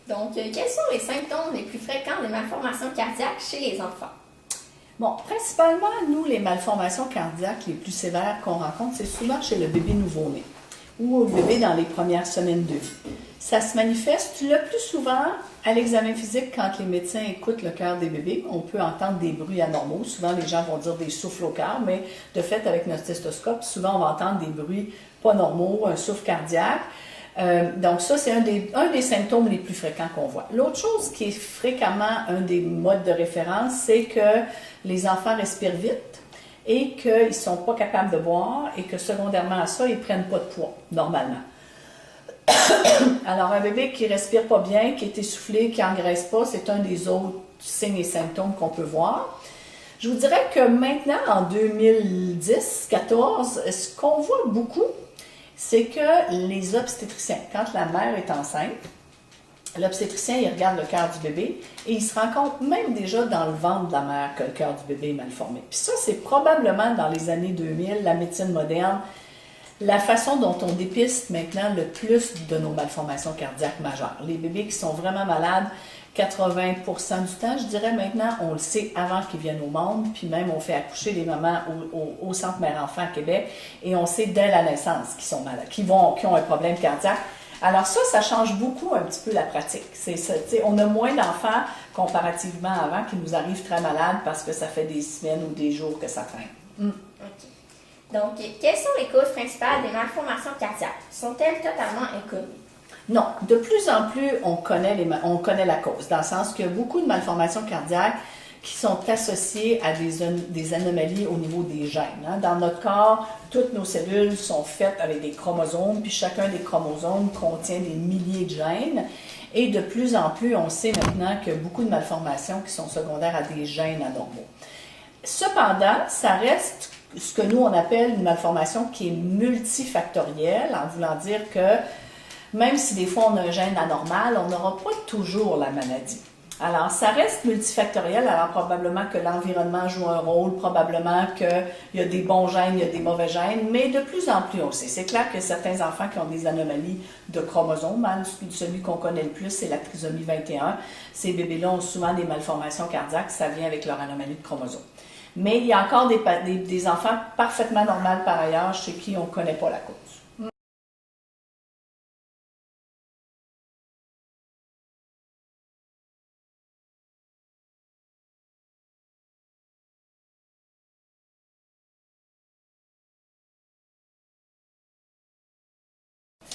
Donc, quels sont les symptômes les plus fréquents des malformations cardiaques chez les enfants? Bon, principalement, nous, les malformations cardiaques les plus sévères qu'on rencontre, c'est souvent chez le bébé nouveau-né ou le bébé dans les premières semaines de vie. Ça se manifeste le plus souvent à l'examen physique quand les médecins écoutent le cœur des bébés. On peut entendre des bruits anormaux. Souvent, les gens vont dire des souffles au cœur, mais de fait, avec notre stéthoscope, souvent, on va entendre des bruits pas normaux, un souffle cardiaque. Donc ça, c'est un des symptômes les plus fréquents qu'on voit. L'autre chose qui est fréquemment un des modes de référence, c'est que les enfants respirent vite et qu'ils ne sont pas capables de boire et que secondairement à ça, ils ne prennent pas de poids, normalement. Alors, un bébé qui respire pas bien, qui est essoufflé, qui n'engraisse pas, c'est un des autres signes et symptômes qu'on peut voir. Je vous dirais que maintenant, en 2010-14, ce qu'on voit beaucoup, c'est que les obstétriciens, quand la mère est enceinte, l'obstétricien, il regarde le cœur du bébé et il se rend compte même déjà dans le ventre de la mère que le cœur du bébé est mal formé. Puis ça, c'est probablement dans les années 2000, la médecine moderne, la façon dont on dépiste maintenant le plus de nos malformations cardiaques majeures. Les bébés qui sont vraiment malades, 80% du temps, je dirais maintenant, on le sait avant qu'ils viennent au monde, puis même on fait accoucher les mamans au Centre Mère-Enfant à Québec, et on sait dès la naissance qu'ils sont malades, qui ont un problème cardiaque. Alors ça change beaucoup un petit peu la pratique. On a moins d'enfants comparativement avant qui nous arrivent très malades parce que ça fait des semaines ou des jours que ça traîne. OK. Donc, quelles sont les causes principales des malformations cardiaques? Sont-elles totalement inconnues? Non, de plus en plus, on connaît la cause, dans le sens qu'il y a beaucoup de malformations cardiaques qui sont associées à des anomalies au niveau des gènes. Dans notre corps, toutes nos cellules sont faites avec des chromosomes, puis chacun des chromosomes contient des milliers de gènes. Et de plus en plus, on sait maintenant qu'il y a beaucoup de malformations qui sont secondaires à des gènes anormaux. Cependant, ça reste ce que nous, on appelle une malformation qui est multifactorielle, en voulant dire que même si des fois on a un gène anormal, on n'aura pas toujours la maladie. Alors, ça reste multifactoriel, alors probablement que l'environnement joue un rôle, probablement qu'il y a des bons gènes, il y a des mauvais gènes, mais de plus en plus on sait. C'est clair que certains enfants qui ont des anomalies de chromosomes, celui qu'on connaît le plus, c'est la trisomie 21. Ces bébés-là ont souvent des malformations cardiaques, ça vient avec leur anomalie de chromosomes. Mais il y a encore des enfants parfaitement normaux par ailleurs, chez qui on ne connaît pas la cause.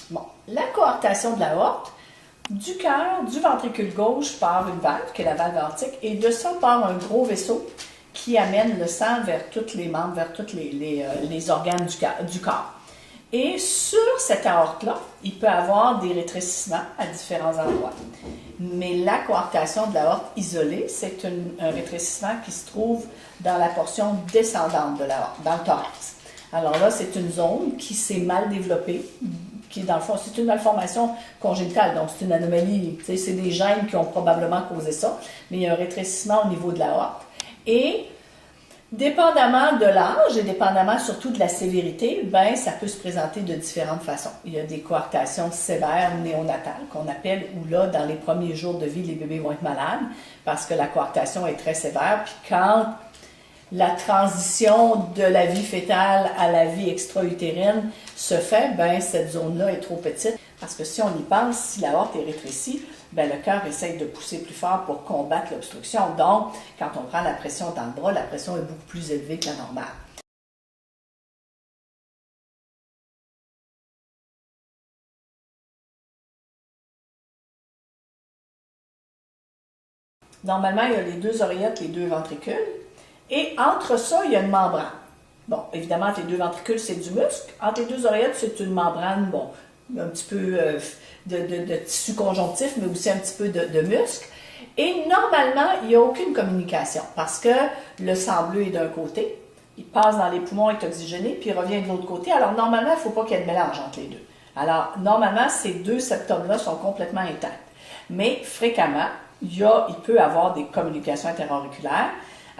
Bon, la coarctation de l'aorte, du cœur, du ventricule gauche part une valve, qui est la valve aortique, et de ça part un gros vaisseau qui amène le sang vers tous les membres, vers tous les organes du corps. Et sur cette aorte-là, il peut y avoir des rétrécissements à différents endroits. Mais la coarctation de l'aorte isolée, c'est un rétrécissement qui se trouve dans la portion descendante de l'aorte, dans le thorax. Alors là, c'est une zone qui s'est mal développée, qui dans le fond, c'est une malformation congénitale, donc c'est une anomalie, c'est des gènes qui ont probablement causé ça, mais il y a un rétrécissement au niveau de l'aorte. Et dépendamment de l'âge et dépendamment surtout de la sévérité, ben ça peut se présenter de différentes façons. Il y a des coarctations sévères néonatales qu'on appelle, où là, dans les premiers jours de vie, les bébés vont être malades parce que la coarctation est très sévère. Puis quand la transition de la vie fœtale à la vie extra-utérine se fait, ben cette zone-là est trop petite. Parce que si on y pense, si l'aorte est rétrécie, ben le cœur essaye de pousser plus fort pour combattre l'obstruction. Donc, quand on prend la pression dans le bras, la pression est beaucoup plus élevée que la normale. Normalement, il y a les deux oreillettes, les deux ventricules. Et entre ça, il y a une membrane. Bon, évidemment, entre les deux ventricules, c'est du muscle. Entre les deux oreillettes, c'est une membrane, bon, un petit peu de tissu conjonctif, mais aussi un petit peu de muscle. Et normalement, il n'y a aucune communication parce que le sang bleu est d'un côté, il passe dans les poumons, est oxygéné, puis il revient de l'autre côté. Alors, normalement, il ne faut pas qu'il y ait de mélange entre les deux. Alors, normalement, ces deux septums-là sont complètement intacts. Mais fréquemment, il peut y avoir des communications interauriculaires.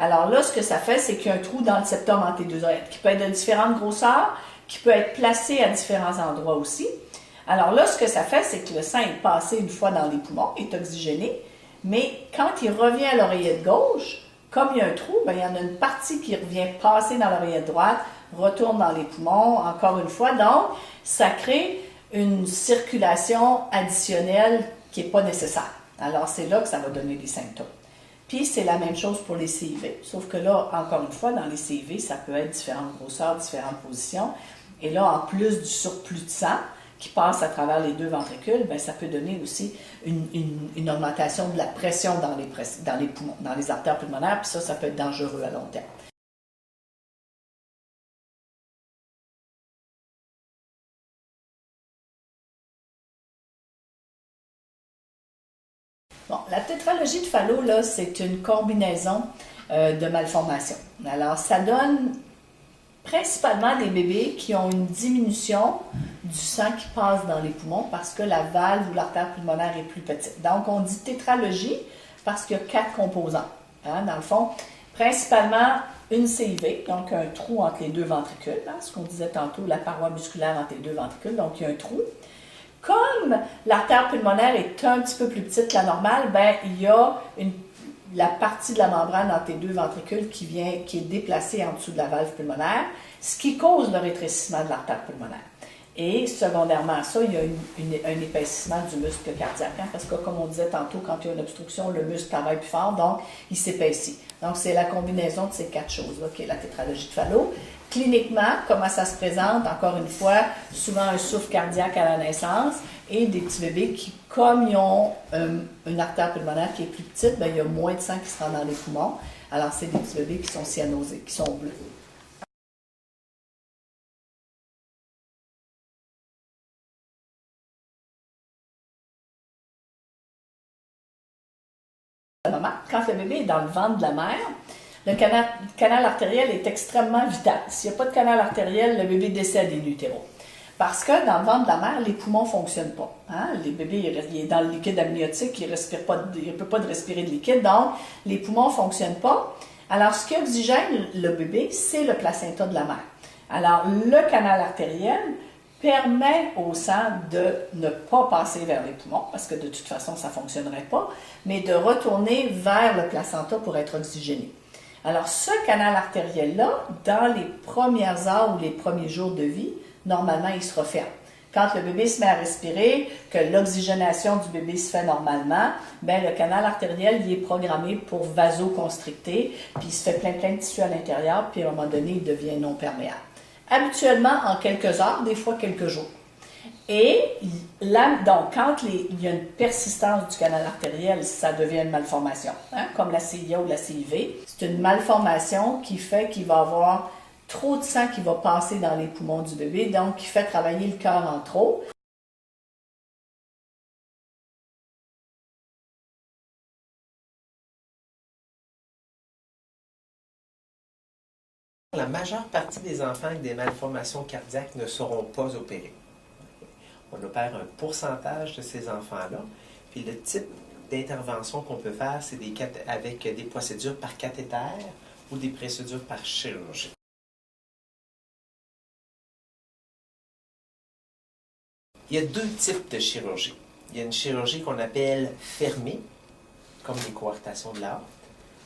Alors là, ce que ça fait, c'est qu'il y a un trou dans le septum entre les deux oreillettes, qui peut être de différentes grosseurs, qui peut être placé à différents endroits aussi. Alors là, ce que ça fait, c'est que le sang est passé une fois dans les poumons, est oxygéné, mais quand il revient à l'oreillette gauche, comme il y a un trou, ben, il y en a une partie qui revient passer dans l'oreillette droite, retourne dans les poumons, encore une fois. Donc, ça crée une circulation additionnelle qui n'est pas nécessaire. Alors, c'est là que ça va donner des symptômes. Puis, c'est la même chose pour les CIV, sauf que là, encore une fois, dans les CIV, ça peut être différentes grosseurs, différentes positions. Et là, en plus du surplus de sang qui passe à travers les deux ventricules, bien, ça peut donner aussi une augmentation de la pression dans les poumons, dans les artères pulmonaires, puis ça peut être dangereux à long terme. Bon, la tétralogie de Fallot, là, c'est une combinaison de malformations. Alors, ça donne principalement des bébés qui ont une diminution du sang qui passe dans les poumons parce que la valve ou l'artère pulmonaire est plus petite. Donc, on dit tétralogie parce qu'il y a 4 composants. Hein, dans le fond, principalement une CIV, donc un trou entre les deux ventricules, hein, ce qu'on disait tantôt, la paroi musculaire entre les deux ventricules, donc il y a un trou. Comme l'artère pulmonaire est un petit peu plus petite que la normale, ben, il y a la partie de la membrane entre les deux ventricules qui est déplacée en dessous de la valve pulmonaire, ce qui cause le rétrécissement de l'artère pulmonaire. Et secondairement à ça, il y a un épaississement du muscle cardiaque, hein, parce que comme on disait tantôt, quand il y a une obstruction, le muscle travaille plus fort, donc il s'épaissit. Donc c'est la combinaison de ces 4 choses-là qui est la tétralogie de Fallot. Cliniquement, comment ça se présente? Encore une fois, souvent un souffle cardiaque à la naissance et des petits bébés qui, comme ils ont une artère pulmonaire qui est plus petite, bien, il y a moins de sang qui se rend dans les poumons. Alors, c'est des petits bébés qui sont cyanosés, qui sont bleus. Quand le bébé est dans le ventre de la mère, le canal artériel est extrêmement vital. S'il n'y a pas de canal artériel, le bébé décède in utero. Parce que dans le ventre de la mère, les poumons ne fonctionnent pas. Hein? Le bébé il est dans le liquide amniotique, il ne peut pas respirer de liquide, donc les poumons ne fonctionnent pas. Alors, ce qui oxygène le bébé, c'est le placenta de la mère. Alors, le canal artériel permet au sang de ne pas passer vers les poumons, parce que de toute façon, ça ne fonctionnerait pas, mais de retourner vers le placenta pour être oxygéné. Alors, ce canal artériel-là, dans les premières heures ou les premiers jours de vie, normalement, il se referme. Quand le bébé se met à respirer, que l'oxygénation du bébé se fait normalement, ben le canal artériel il est programmé pour vasoconstricter, puis il se fait plein de tissus à l'intérieur, puis à un moment donné, il devient non perméable. Habituellement en quelques heures, des fois quelques jours. Et là, donc, quand il y a une persistance du canal artériel, ça devient une malformation, hein, comme la CIA ou la CIV. C'est une malformation qui fait qu'il va avoir trop de sang qui va passer dans les poumons du bébé, donc qui fait travailler le cœur en trop. La majeure partie des enfants avec des malformations cardiaques ne seront pas opérés. On opère un pourcentage de ces enfants-là. Puis le type d'intervention qu'on peut faire, c'est avec des procédures par cathéter ou des procédures par chirurgie. Il y a 2 types de chirurgie. Il y a une chirurgie qu'on appelle fermée, comme les coartations de l'aorte.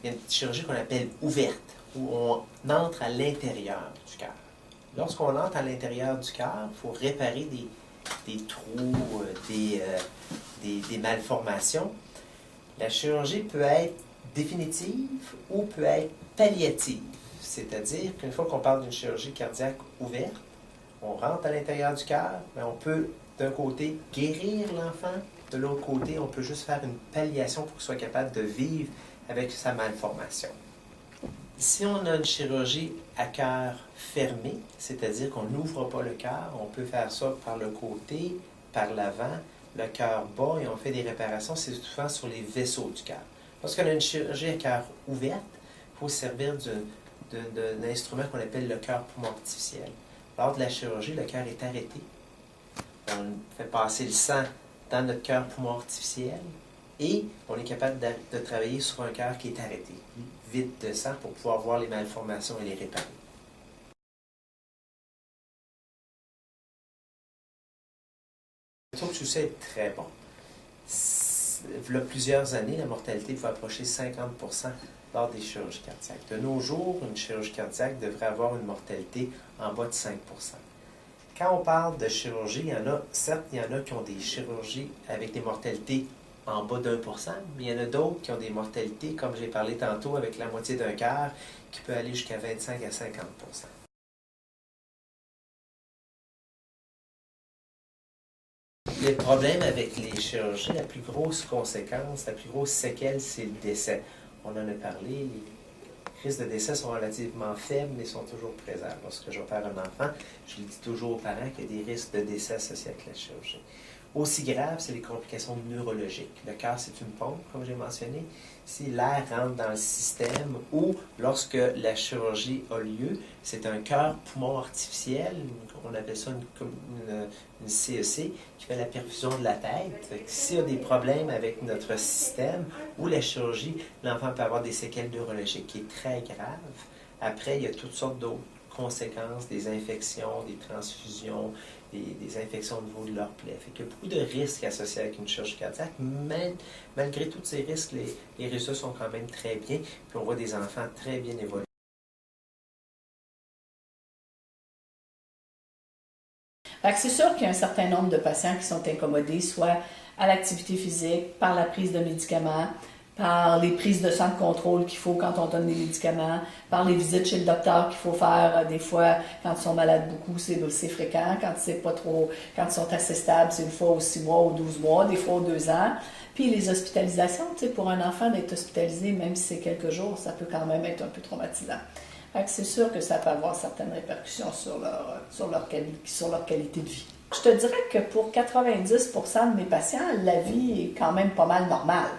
Il y a une chirurgie qu'on appelle ouverte, où on entre à l'intérieur du cœur. Lorsqu'on entre à l'intérieur du cœur, il faut réparer des trous, des malformations. La chirurgie peut être définitive ou peut être palliative. C'est-à-dire qu'une fois qu'on parle d'une chirurgie cardiaque ouverte, on rentre à l'intérieur du cœur, mais on peut d'un côté guérir l'enfant, de l'autre côté, on peut juste faire une palliation pour qu'il soit capable de vivre avec sa malformation. Si on a une chirurgie à cœur fermé, c'est-à-dire qu'on n'ouvre pas le cœur, on peut faire ça par le côté, par l'avant, le cœur bas, et on fait des réparations, c'est souvent sur les vaisseaux du cœur. Lorsqu'on a une chirurgie à cœur ouverte, il faut se servir d'un instrument qu'on appelle le cœur poumon artificiel. Lors de la chirurgie, le cœur est arrêté. On fait passer le sang dans notre cœur poumon artificiel et on est capable de travailler sur un cœur qui est arrêté, vide de sang, pour pouvoir voir les malformations et les réparer. Le taux de succès est très bon. Il y a plusieurs années, la mortalité pouvait approcher 50% lors des chirurgies cardiaques. De nos jours, une chirurgie cardiaque devrait avoir une mortalité en bas de 5%. Quand on parle de chirurgie, certes, il y en a qui ont des chirurgies avec des mortalités en bas d'1%, mais il y en a d'autres qui ont des mortalités, comme j'ai parlé tantôt, avec la moitié d'un quart, qui peut aller jusqu'à 25 à 50%. Le problème avec les chirurgies, la plus grosse conséquence, la plus grosse séquelle, c'est le décès. On en a parlé, les risques de décès sont relativement faibles, mais sont toujours présents. Lorsque j'opère un enfant, je le dis toujours aux parents qu'il y a des risques de décès associés avec la chirurgie. Aussi grave, c'est les complications neurologiques. Le cœur, c'est une pompe, comme j'ai mentionné. Si l'air rentre dans le système ou lorsque la chirurgie a lieu, c'est un cœur-poumon artificiel, on appelle ça une CEC, qui fait la perfusion de la tête. S'il y a des problèmes avec notre système ou la chirurgie, l'enfant peut avoir des séquelles neurologiques qui est très grave. Après, il y a toutes sortes d'autres conséquences, des infections, des transfusions, des infections au niveau de leur plaie. Fait qu'il y a beaucoup de risques associés avec une chirurgie cardiaque, mais malgré tous ces risques, les résultats sont quand même très bien, puis on voit des enfants très bien évoluer. C'est sûr qu'il y a un certain nombre de patients qui sont incommodés, soit à l'activité physique, par la prise de médicaments, par les prises de sang de contrôle qu'il faut quand on donne des médicaments, par les visites chez le docteur qu'il faut faire des fois quand ils sont malades beaucoup, c'est fréquent, quand c'est pas trop, quand ils sont assez stables, c'est une fois aux 6 mois ou 12 mois, des fois aux 2 ans. Puis les hospitalisations, pour un enfant d'être hospitalisé, même si c'est quelques jours, ça peut quand même être un peu traumatisant. C'est sûr que ça peut avoir certaines répercussions sur leur qualité de vie. Je te dirais que pour 90% de mes patients, la vie est quand même pas mal normale.